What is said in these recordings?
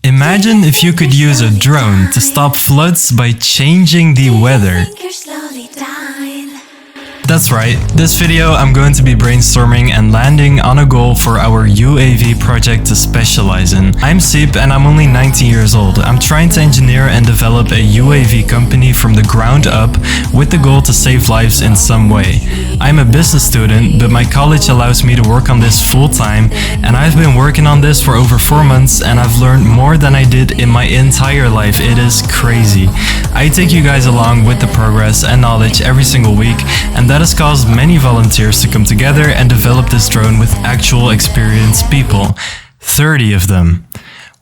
Imagine if you could use a drone to stop floods by changing the weather. That's right, this video I'm going to be brainstorming and landing on a goal for our UAV project to specialize in. I'm Seep and I'm only 19 years old. I'm trying to engineer and develop a UAV company from the ground up with the goal to save lives in some way. I'm a business student, but my college allows me to work on this full time, and I've been working on this for over 4 months and I've learned more than I did in my entire life. It is crazy. I take you guys along with the progress and knowledge every single week, and that has caused many volunteers to come together and develop this drone with actual experienced people. 30 of them.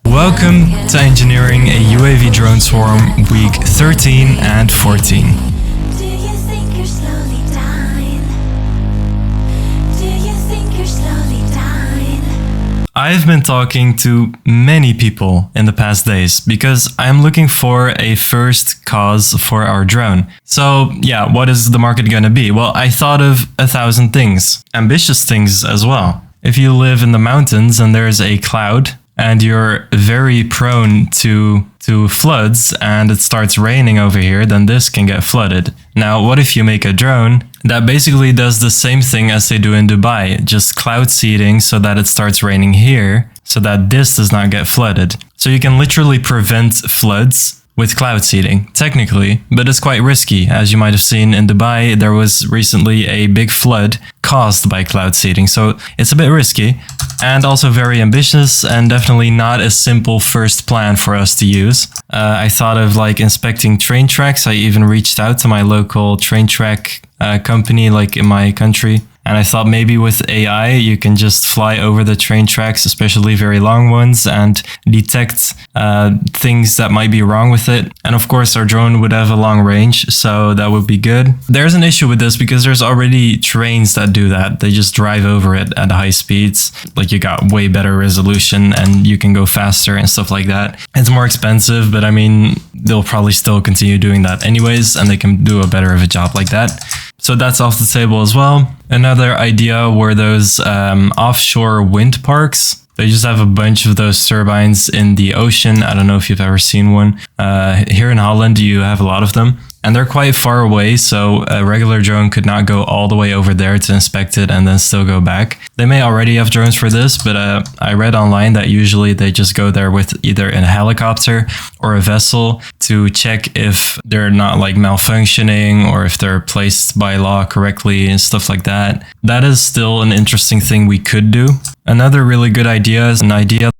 Welcome to engineering a UAV drone swarm week 13 and 14. I've been talking to many people in the past days because I'm looking for a first cause for our drone. So yeah, what is the market gonna be? Well, I thought of 1,000 things, ambitious things as well. If you live in the mountains and there's a cloud and you're very prone to floods and it starts raining over here, then this can get flooded. Now, what if you make a drone that basically does the same thing as they do in Dubai, just cloud seeding so that it starts raining here, so that this does not get flooded. So you can literally prevent floods with cloud seeding, technically, but it's quite risky. As you might have seen in Dubai, there was recently a big flood caused by cloud seeding, so it's a bit risky and also very ambitious and definitely not a simple first plan for us to use. I thought of like inspecting train tracks. I even reached out to my local train track company like in my country. And I thought maybe with AI, you can just fly over the train tracks, especially very long ones, and detect things that might be wrong with it. And of course, our drone would have a long range, so that would be good. There's an issue with this because there's already trains that do that. They just drive over it at high speeds. Like you got way better resolution and you can go faster and stuff like that. It's more expensive, but I mean, they'll probably still continue doing that anyways, and they can do a better of a job like that. So that's off the table as well. Another idea were those offshore wind parks. They just have a bunch of those turbines in the ocean. I don't know if you've ever seen one. Here in Holland, you have a lot of them. And they're quite far away, so a regular drone could not go all the way over there to inspect it and then still go back. They may already have drones for this, but I read online that usually they just go there with either a helicopter or a vessel to check if they're not like malfunctioning or if they're placed by law correctly and stuff like that. That is still an interesting thing we could do. Another really good idea is an idea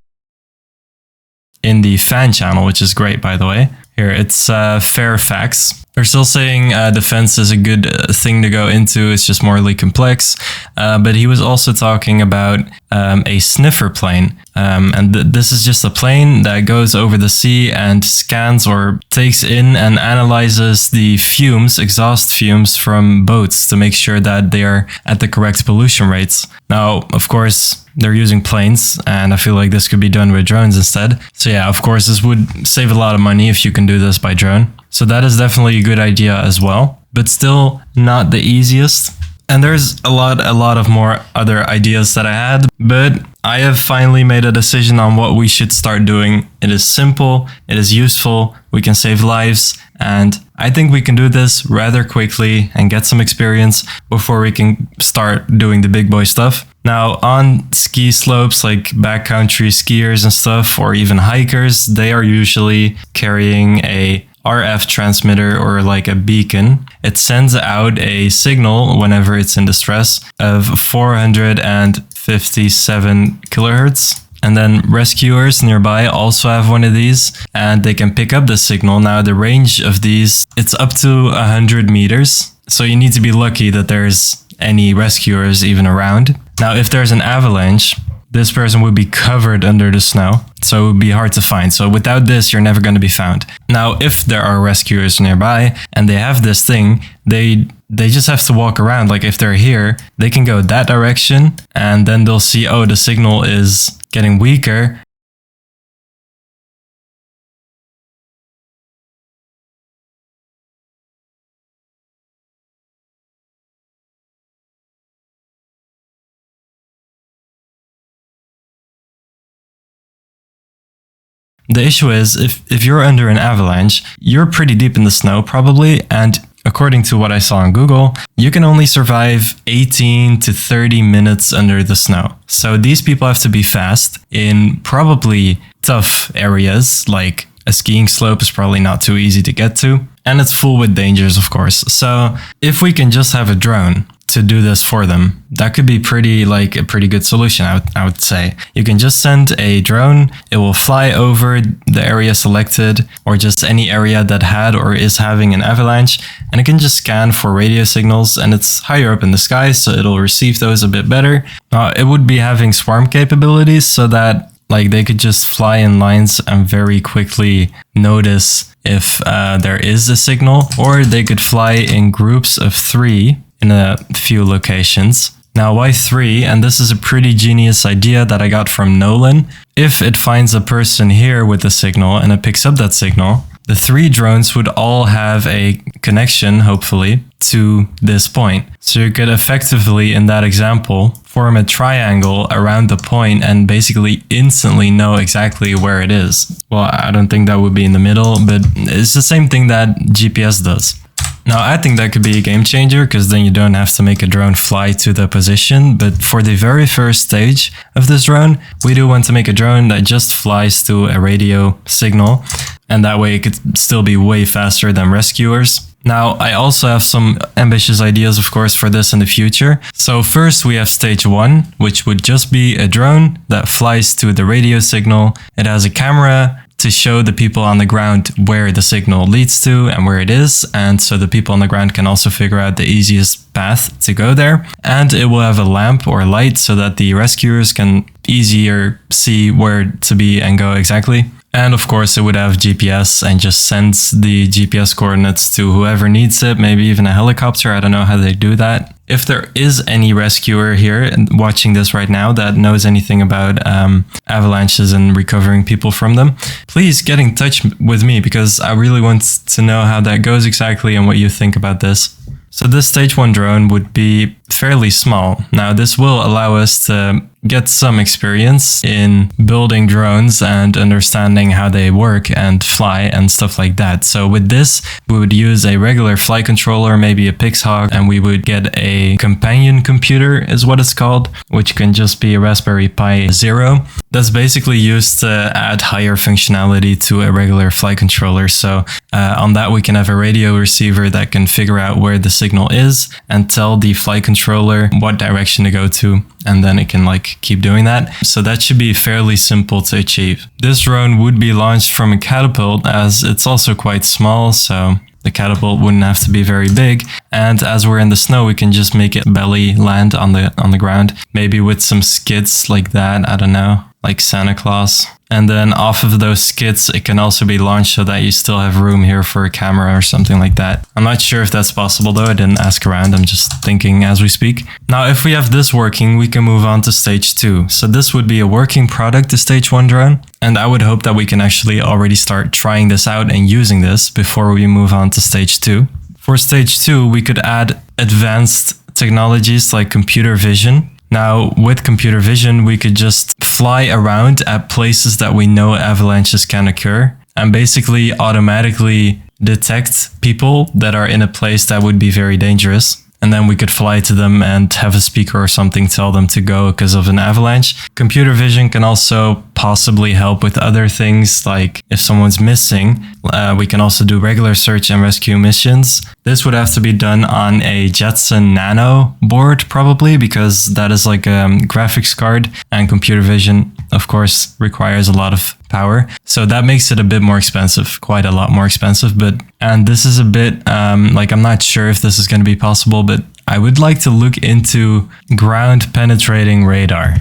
in the fan channel, which is great, by the way. Here, it's Fairfax. They're still saying defense is a good thing to go into. It's just morally complex. But he was also talking about a sniffer plane. And this is just a plane that goes over the sea and scans or takes in and analyzes the fumes, exhaust fumes from boats to make sure that they are at the correct pollution rates. Now, of course, they're using planes, and I feel like this could be done with drones instead. So yeah, of course, this would save a lot of money if you can do this by drone. So that is definitely a good idea as well, but still not the easiest. And there's a lot of more other ideas that I had, but I have finally made a decision on what we should start doing. It is simple, it is useful, we can save lives, and I think we can do this rather quickly and get some experience before we can start doing the big boy stuff. Now, on ski slopes like backcountry skiers and stuff, or even hikers, they are usually carrying a RF transmitter or like a beacon. It sends out a signal whenever it's in distress of 457 kilohertz. And then rescuers nearby also have one of these and they can pick up the signal. Now the range of these, it's up to 100 meters. So you need to be lucky that there's any rescuers even around. Now, if there's an avalanche, this person would be covered under the snow, so it would be hard to find. So without this, you're never going to be found. Now, if there are rescuers nearby and they have this thing, they just have to walk around. Like if they're here, they can go that direction and then they'll see, oh, the signal is getting weaker. the issue is if you're under an avalanche, you're pretty deep in the snow probably, and according to what I saw on Google, you can only survive 18 to 30 minutes under the snow. So these people have to be fast in probably tough areas, like a skiing slope is probably not too easy to get to, and it's full with dangers, of course. So if we can just have a drone to do this for them, that could be a pretty good solution, I would say. You can just send a drone, it will fly over the area selected, or just any area that had or is having an avalanche, and it can just scan for radio signals, and it's higher up in the sky, so it'll receive those a bit better. It would be having swarm capabilities, so that they could just fly in lines and very quickly notice if there is a signal, or they could fly in groups of 3 in a few locations. Now, why 3? And this is a pretty genius idea that I got from Nolan. If it finds a person here with a signal and it picks up that signal, the 3 drones would all have a connection, hopefully, to this point. So you could effectively, in that example, form a triangle around the point and basically instantly know exactly where it is. Well, I don't think that would be in the middle, but it's the same thing that GPS does. Now, I think that could be a game changer, because then you don't have to make a drone fly to the position. But for the very first stage of this drone, we do want to make a drone that just flies to a radio signal, and that way it could still be way faster than rescuers. Now, I also have some ambitious ideas, of course, for this in the future. So first we have stage 1, which would just be a drone that flies to the radio signal. It has a camera to show the people on the ground where the signal leads to and where it is, and so the people on the ground can also figure out the easiest path to go there. And it will have a lamp or light so that the rescuers can easier see where to be and go exactly. And of course it would have GPS and just sends the GPS coordinates to whoever needs it, maybe even a helicopter. I don't know how they do that. If there is any rescuer here watching this right now that knows anything about avalanches and recovering people from them, please get in touch with me, because I really want to know how that goes exactly and what you think about this. So this stage 1 drone would be fairly small. Now, this will allow us to get some experience in building drones and understanding how they work and fly and stuff like that. So with this, we would use a regular flight controller, maybe a Pixhawk, and we would get a companion computer, is what it's called, which can just be a Raspberry Pi Zero. That's basically used to add higher functionality to a regular flight controller. So on that, we can have a radio receiver that can figure out where the signal is and tell the flight controller what direction to go to, and then it can keep doing that. So that should be fairly simple to achieve. This drone would be launched from a catapult, as it's also quite small, so the catapult wouldn't have to be very big. And as we're in the snow, we can just make it belly land on the ground, maybe with some skids like that, I don't know, like Santa Claus. And then off of those skids, it can also be launched so that you still have room here for a camera or something like that. I'm not sure if that's possible though, I didn't ask around, I'm just thinking as we speak. Now, if we have this working, we can move on to stage 2. So this would be a working product, the stage 1 drone. And I would hope that we can actually already start trying this out and using this before we move on to stage 2. For stage 2, we could add advanced technologies like computer vision. Now, with computer vision, we could just fly around at places that we know avalanches can occur and basically automatically detect people that are in a place that would be very dangerous. And then we could fly to them and have a speaker or something tell them to go because of an avalanche. Computer vision can also possibly help with other things, like if someone's missing, we can also do regular search and rescue missions. This would have to be done on a Jetson Nano board probably, because that is like a graphics card, and computer vision, of course, requires a lot of power. So that makes it a bit more expensive, quite a lot more expensive. And this is a bit I'm not sure if this is going to be possible, but I would like to look into ground penetrating radar.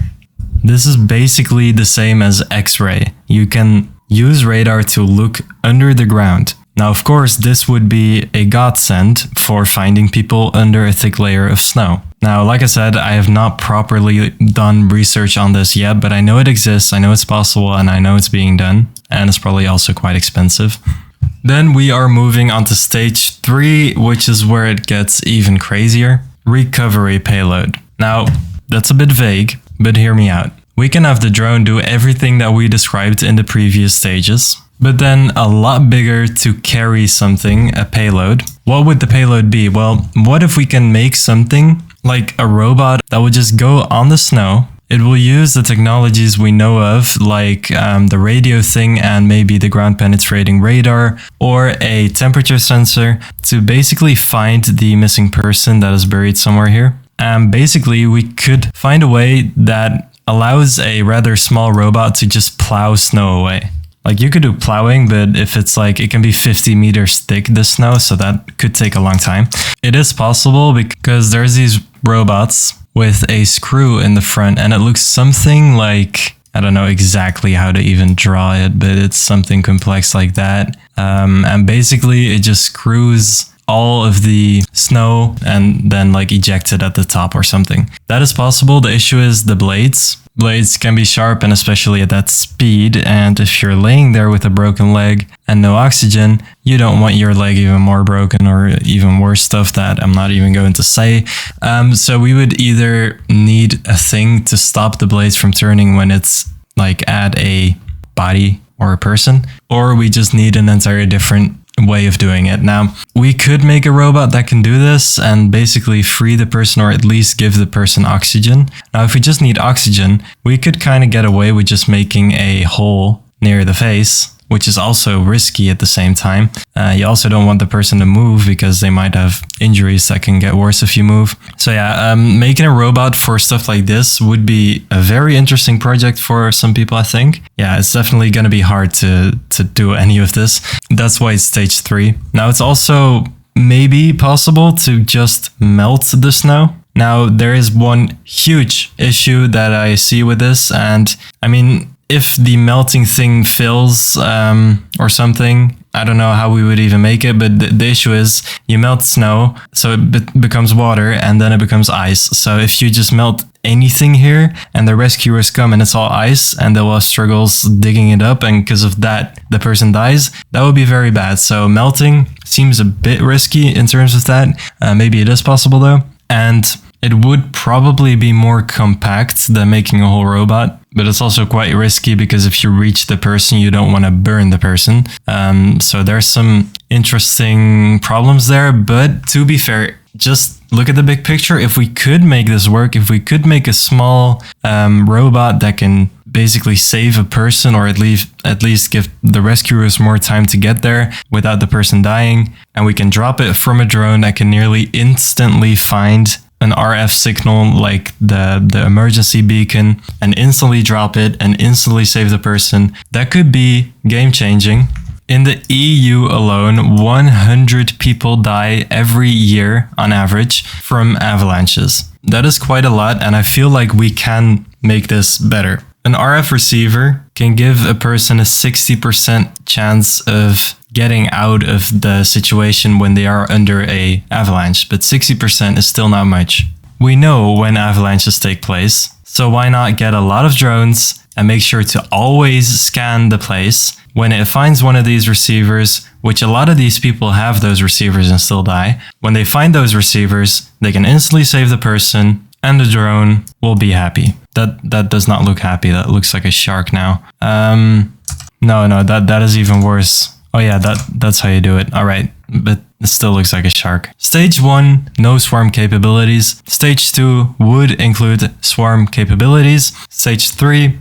This is basically the same as X-ray. You can use radar to look under the ground. Now, of course, this would be a godsend for finding people under a thick layer of snow. Now, like I said, I have not properly done research on this yet, but I know it exists, I know it's possible, and I know it's being done, and it's probably also quite expensive. Then we are moving on to stage 3, which is where it gets even crazier. Recovery payload. Now, that's a bit vague, but hear me out. we can have the drone do everything that we described in the previous stages, but then a lot bigger to carry something, a payload. What would the payload be? Well, what if we can make something like a robot that will just go on the snow? It will use the technologies we know of, like the radio thing and maybe the ground penetrating radar or a temperature sensor, to basically find the missing person that is buried somewhere here. And basically, we could find a way that allows a rather small robot to just plow snow away. Like, you could do plowing, but if it's like, it can be 50 meters thick, the snow, so that could take a long time. It is possible because there's these robots with a screw in the front, and it looks something like, I don't know exactly how to even draw it, but it's something complex like that. And basically it just screws all of the snow and then like eject it at the top or something. That is possible. The issue is the blades. Blades can be sharp, and especially at that speed, and if you're laying there with a broken leg and no oxygen, you don't want your leg even more broken or even worse stuff that I'm not even going to say. So we would either need a thing to stop the blades from turning when it's like at a body or a person, or we just need an entirely different way of doing it. Now, we could make a robot that can do this and basically free the person, or at least give the person oxygen. Now, if we just need oxygen, we could kind of get away with just making a hole near the face, which is also risky at the same time. You also don't want the person to move because they might have injuries that can get worse if you move. So yeah, making a robot for stuff like this would be a very interesting project for some people, I think. Yeah, it's definitely going to be hard to do any of this. That's why it's stage 3. Now, it's also maybe possible to just melt the snow. Now, there is one huge issue that I see with this, and I mean, if the melting thing fails or something, I don't know how we would even make it, but the issue is you melt snow, so it becomes water, and then it becomes ice. So if you just melt anything here and the rescuers come and it's all ice and they'll have struggles digging it up, and because of that the person dies, that would be very bad. So melting seems a bit risky in terms of that. Maybe it is possible though. And it would probably be more compact than making a whole robot, but it's also quite risky because if you reach the person, you don't want to burn the person. So there's some interesting problems there, but to be fair, just look at the big picture. If we could make this work, if we could make a small robot that can basically save a person, or at least give the rescuers more time to get there without the person dying, and we can drop it from a drone that can nearly instantly find an RF signal like the emergency beacon and instantly drop it and instantly save the person, that could be game changing. In the EU alone, 100 people die every year on average from avalanches. That is quite a lot, and I feel like we can make this better. An RF receiver can give a person a 60% chance of getting out of the situation when they are under a avalanche, but 60% is still not much. We know when avalanches take place, so why not get a lot of drones and make sure to always scan the place. When it finds one of these receivers, which a lot of these people have those receivers and still die, when they find those receivers, they can instantly save the person and the drone will be happy. That does not look happy. That looks like a shark now. No, that is even worse. Oh yeah, that's how you do it. All right, but it still looks like a shark. Stage 1, no swarm capabilities. Stage 2 would include swarm capabilities. Stage 3,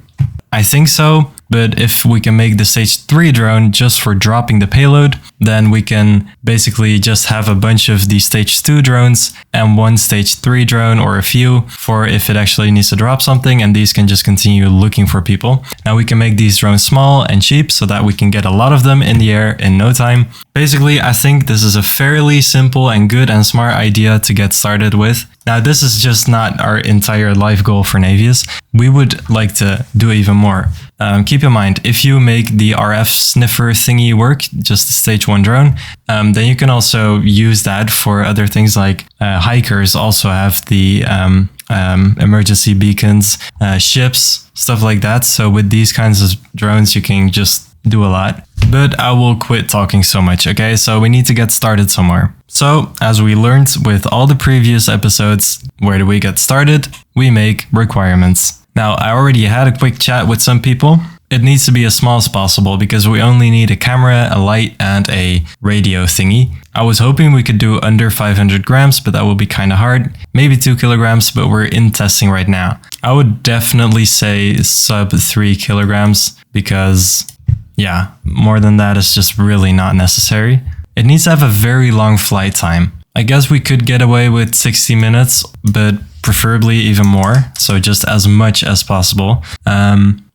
I think so. But if we can make the stage 3 drone just for dropping the payload, then we can basically just have a bunch of the stage 2 drones and one stage 3 drone, or a few, for if it actually needs to drop something, and these can just continue looking for people. Now we can make these drones small and cheap so that we can get a lot of them in the air in no time. Basically, I think this is a fairly simple and good and smart idea to get started with. Now, this is just not our entire life goal for Navius. We would like to do even more. Keep in mind, if you make the RF sniffer thingy work, just the stage 1 drone, then you can also use that for other things, like hikers also have the emergency beacons, ships, stuff like that. So with these kinds of drones, you can just do a lot. But I will quit talking so much, okay? So we need to get started somewhere. So, as we learned with all the previous episodes, where do we get started? We make requirements. Now, I already had a quick chat with some people. It needs to be as small as possible because we only need a camera, a light, and a radio thingy. I was hoping we could do under 500 grams, but that would be kind of hard. Maybe 2 kilograms, but we're in testing right now. I would definitely say sub 3 kilograms because, yeah, more than that is just really not necessary. It needs to have a very long flight time. I guess we could get away with 60 minutes, but preferably even more. So just as much as possible.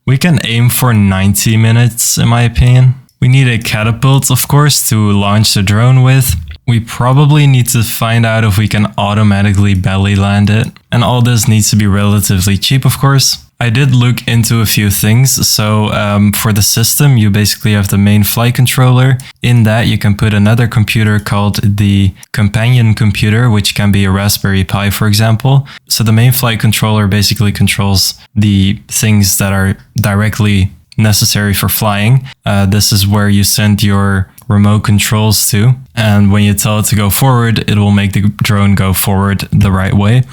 We can aim for 90 minutes, in my opinion. We need a catapult, of course, to launch the drone with. We probably need to find out if we can automatically belly land it. And all this needs to be relatively cheap, of course. I did look into a few things. So for the system, you basically have the main flight controller. In that, you can put another computer called the companion computer, which can be a Raspberry Pi, for example. So the main flight controller basically controls the things that are directly necessary for flying. This is where you send your remote controls to. And when you tell it to go forward, it will make the drone go forward the right way.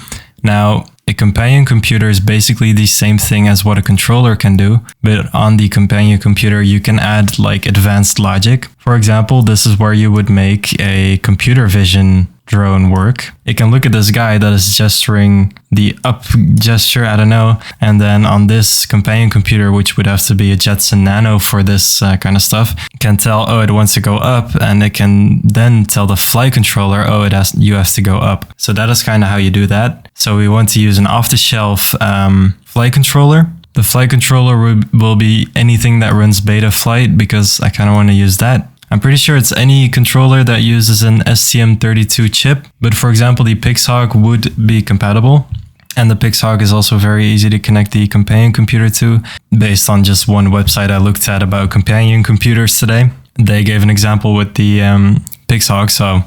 Now, a companion computer is basically the same thing as what a controller can do, but on the companion computer you can add like advanced logic. For example, this is where you would make a computer vision drone work. It can look at this guy that is gesturing the up gesture, I don't know, and then on this companion computer, which would have to be a Jetson Nano for this kind of stuff, can tell, oh, it wants to go up, and it can then tell the flight controller, oh, you have to go up. So that is kind of how you do that. So we want to use an off-the-shelf flight controller. The flight controller will be anything that runs beta flight because I kind of want to use that. I'm pretty sure it's any controller that uses an STM32 chip, but for example, the Pixhawk would be compatible. And the Pixhawk is also very easy to connect the companion computer to, based on just one website I looked at about companion computers today. They gave an example with the Pixhawk, so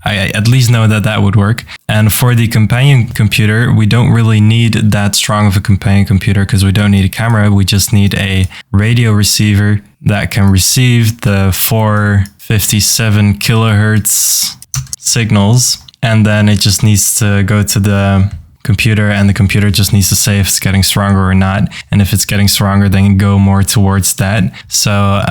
I at least know that that would work. And for the companion computer, we don't really need that strong of a companion computer because we don't need a camera. We just need a radio receiver that can receive the 457 kilohertz signals. And then it just needs to go to the computer, and the computer just needs to say if it's getting stronger or not. And if it's getting stronger, then go more towards that. So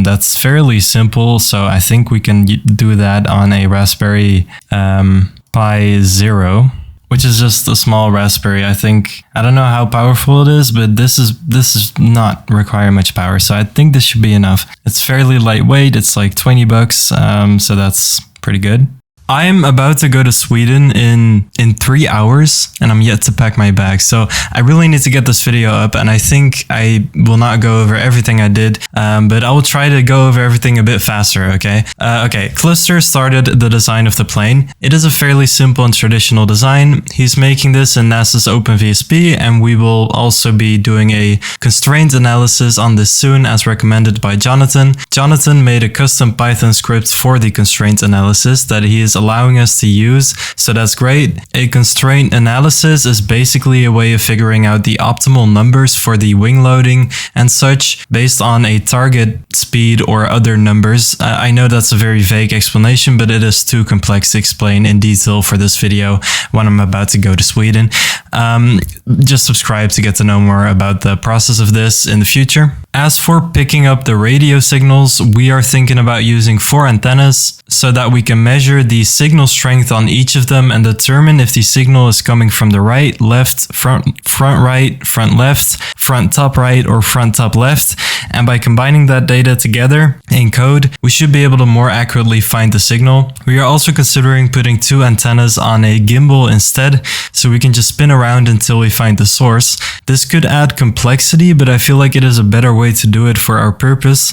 that's fairly simple. So I think we can do that on a Raspberry Pi Zero, which is just a small Raspberry. I don't know how powerful it is, but this is not require much power. So I think this should be enough. It's fairly lightweight. It's like 20 bucks. So that's pretty good. I'm about to go to Sweden in 3 hours, and I'm yet to pack my bag. So I really need to get this video up, and I think I will not go over everything I did, but I will try to go over everything a bit faster, okay? Okay, Cluster started the design of the plane. It is a fairly simple and traditional design. He's making this in NASA's OpenVSP, and we will also be doing a constraint analysis on this soon, as recommended by Jonathan. Jonathan made a custom Python script for the constraint analysis that he is allowing us to use, so that's great. A constraint analysis is basically a way of figuring out the optimal numbers for the wing loading and such based on a target speed or other numbers. I know that's a very vague explanation, but it is too complex to explain in detail for this video when I'm about to go to Sweden. Just subscribe to get to know more about the process of this in the future. As for picking up the radio signals, we are thinking about using 4 antennas so that we can measure the signal strength on each of them and determine if the signal is coming from the right, left, front right, front left, front top right, or front top left. And by combining that data together in code, we should be able to more accurately find the signal. We are also considering putting 2 antennas on a gimbal instead, so we can just spin around until we find the source. This could add complexity, but I feel like it is a better way to do it for our purpose.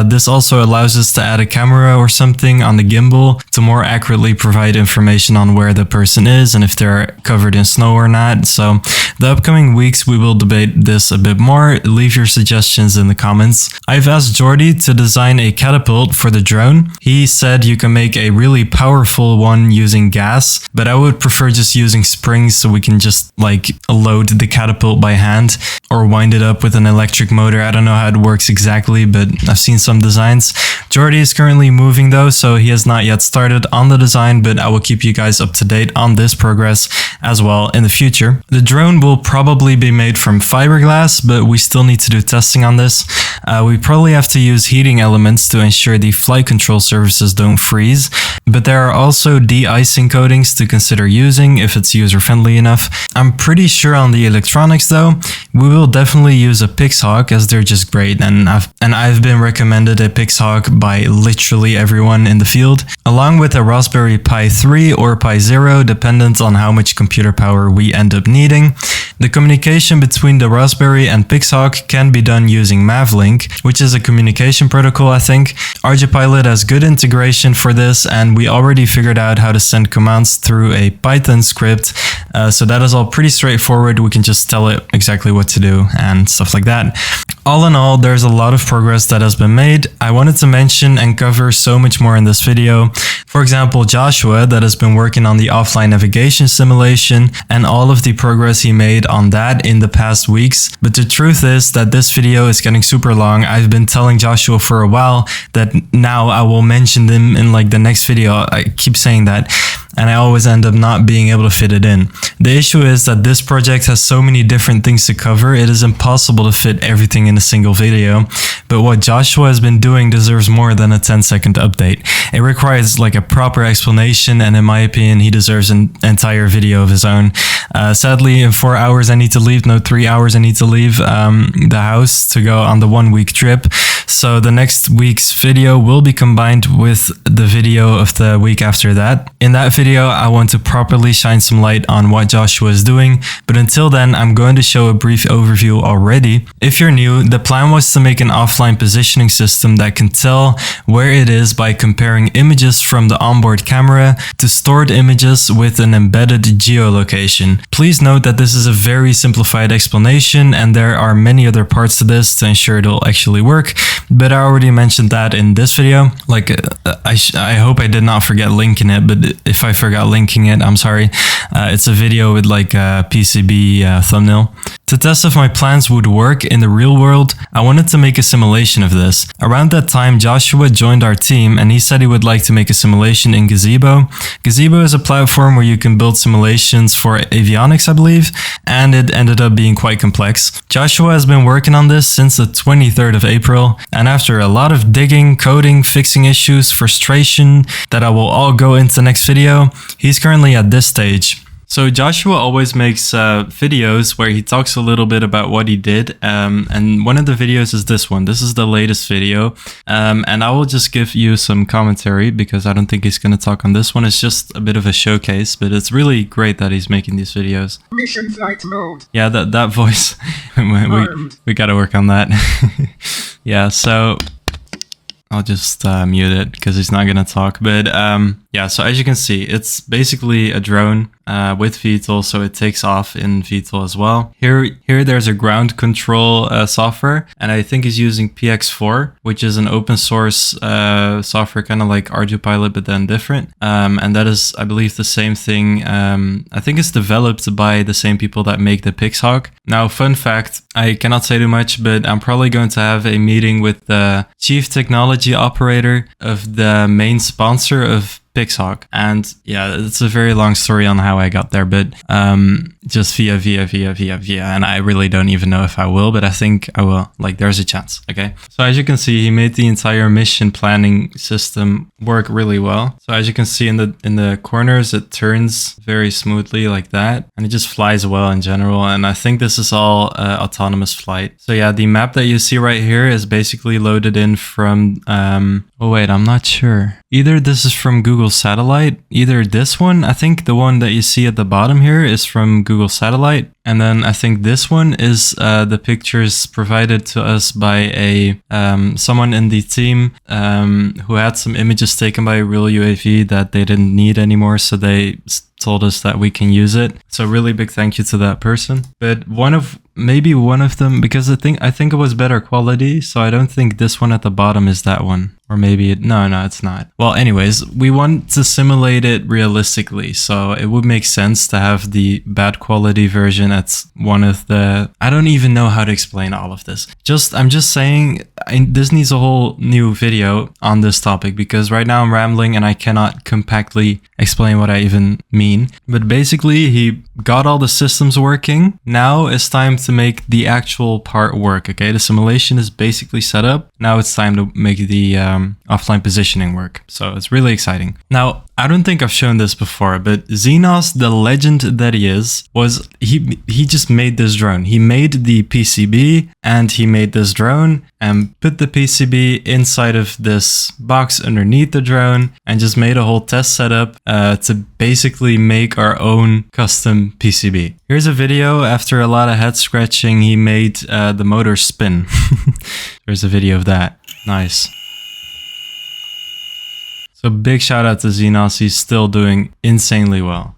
This also allows us to add a camera or something on the gimbal to more accurately provide information on where the person is and if they're covered in snow or not. So the upcoming weeks we will debate this a bit more. Leave your suggestions in the comments. I've asked Jordy to design a catapult for the drone. He said you can make a really powerful one using gas, but I would prefer just using springs so we can just like load the catapult by hand or wind it up with an electric motor. I don't know how it works exactly, but I've seen some designs. Jordy is currently moving though, so he has not yet started on the design, but I will keep you guys up to date on this progress as well in the future. The drone will will probably be made from fiberglass, but we still need to do testing on this. We probably have to use heating elements to ensure the flight control surfaces don't freeze, but there are also de-icing coatings to consider using if it's user-friendly enough. I'm pretty sure on the electronics though, we will definitely use a Pixhawk as they're just great, and I've been recommended a Pixhawk by literally everyone in the field, along with a Raspberry Pi 3 or Pi 0, dependent on how much computer power we end up needing. The communication between the Raspberry and Pixhawk can be done using Mavlink, which is a communication protocol, I think. RGPilot has good integration for this, and we already figured out how to send commands through a Python script, so that is all pretty straightforward. We can just tell it exactly what to do and stuff like that. All in all, there's a lot of progress that has been made. I wanted to mention and cover so much more in this video. For example, Joshua, that has been working on the offline navigation simulation, and all of the progress he made on that in the past weeks. But the truth is that this video is getting super long. I've been telling Joshua for a while that now I will mention them in like the next video. I keep saying that, and I always end up not being able to fit it in. The issue is that this project has so many different things to cover, it is impossible to fit everything in a single video. But what Joshua has been doing deserves more than a 10-second update. It requires like a proper explanation, and in my opinion, he deserves an entire video of his own. Sadly, in 4 hours I need to leave, no 3 hours I need to leave the house to go on the 1 week trip. So the next week's video will be combined with the video of the week after that. In that video, I want to properly shine some light on what Joshua is doing, but until then, I'm going to show a brief overview already. If you're new, the plan was to make an offline positioning system that can tell where it is by comparing images from the onboard camera to stored images with an embedded geolocation. Please note that this is a very simplified explanation, and there are many other parts to this to ensure it'll actually work, but I already mentioned that in this video. Like, I hope I did not forget linking it, but if I forgot linking it, I'm sorry. It's a video with like a PCB thumbnail. To test if my plans would work in the real world, I wanted to make a simulation of this. Around that time, Joshua joined our team, and he said he would like to make a simulation in Gazebo. Gazebo is a platform where you can build simulations for avionics, I believe, and it ended up being quite complex. Joshua has been working on this since the 23rd of April, and after a lot of digging, coding, fixing issues, frustration that I will all go into next video, he's currently at this stage. So Joshua always makes videos where he talks a little bit about what he did, and one of the videos is this one. This is the latest video, and I will just give you some commentary because I don't think he's going to talk on this one. It's just a bit of a showcase, but it's really great that he's making these videos. Mission flight mode. Yeah, that voice, we got to work on that. Yeah, so I'll just mute it because he's not going to talk, but yeah, so as you can see, it's basically a drone with VTOL, so it takes off in VTOL as well. Here there's a ground control software, and I think he's using PX4, which is an open source software, kind of like RGPilot, but then different. And that is, I believe, the same thing. I think it's developed by the same people that make the Pixhawk. Now, fun fact, I cannot say too much, but I'm probably going to have a meeting with the chief technology operator of the main sponsor of Pixhawk, and yeah, it's a very long story on how I got there, but just via, and I really don't even know if I will, but I think I will. Like, there's a chance. Okay, so as you can see, he made the entire mission planning system work really well. So as you can see in the corners, it turns very smoothly like that, and it just flies well in general. And I think this is all autonomous flight. So yeah, the map that you see right here is basically loaded in from oh wait, I'm not sure. Either this is from Google Satellite, either this one, I think the one that you see at the bottom here is from Google Satellite. And then I think this one is the pictures provided to us by a someone in the team who had some images taken by a real UAV that they didn't need anymore, so they told us that we can use it. So really big thank you to that person. But maybe one of them, because I think it was better quality, so I don't think this one at the bottom is that one. Or maybe no, it's not. Well, anyways, we want to simulate it realistically, so it would make sense to have the bad quality version. That's one of the, I don't even know how to explain all of this. I'm just saying, this needs a whole new video on this topic, because right now I'm rambling and I cannot compactly explain what I even mean mean. But basically, he got all the systems working. Now it's time to make the actual part work, okay? The simulation is basically set up. Now it's time to make the offline positioning work. So it's really exciting. Now, I don't think I've shown this before, but Xenos, the legend that he is, he just made this drone. He made the PCB and he made this drone and put the PCB inside of this box underneath the drone and just made a whole test setup to basically make our own custom PCB. Here's a video. After a lot of head scratching, he made the motor spin. There's a video of that. Nice. So big shout out to Xenos, he's still doing insanely well.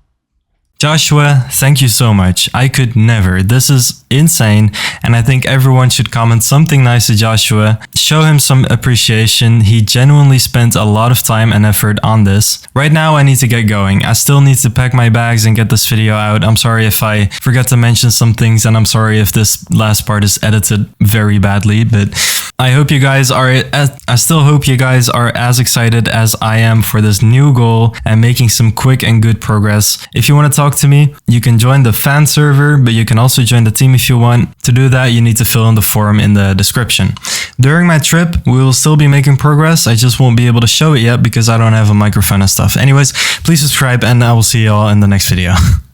Joshua, thank you so much. I could never. This is insane, and I think everyone should comment something nice to Joshua. Show him some appreciation. He genuinely spent a lot of time and effort on this. Right now, I need to get going. I still need to pack my bags and get this video out. I'm sorry if I forgot to mention some things, and I'm sorry if this last part is edited very badly, but I hope you guys are, I still hope you guys are as excited as I am for this new goal and making some quick and good progress. If you want to talk to me, you can join the fan server, but you can also join the team if you want. To do that, you need to fill in the form in the description. During my trip, we will still be making progress. I just won't be able to show it yet because I don't have a microphone and stuff. Anyways, please subscribe and I will see you all in the next video.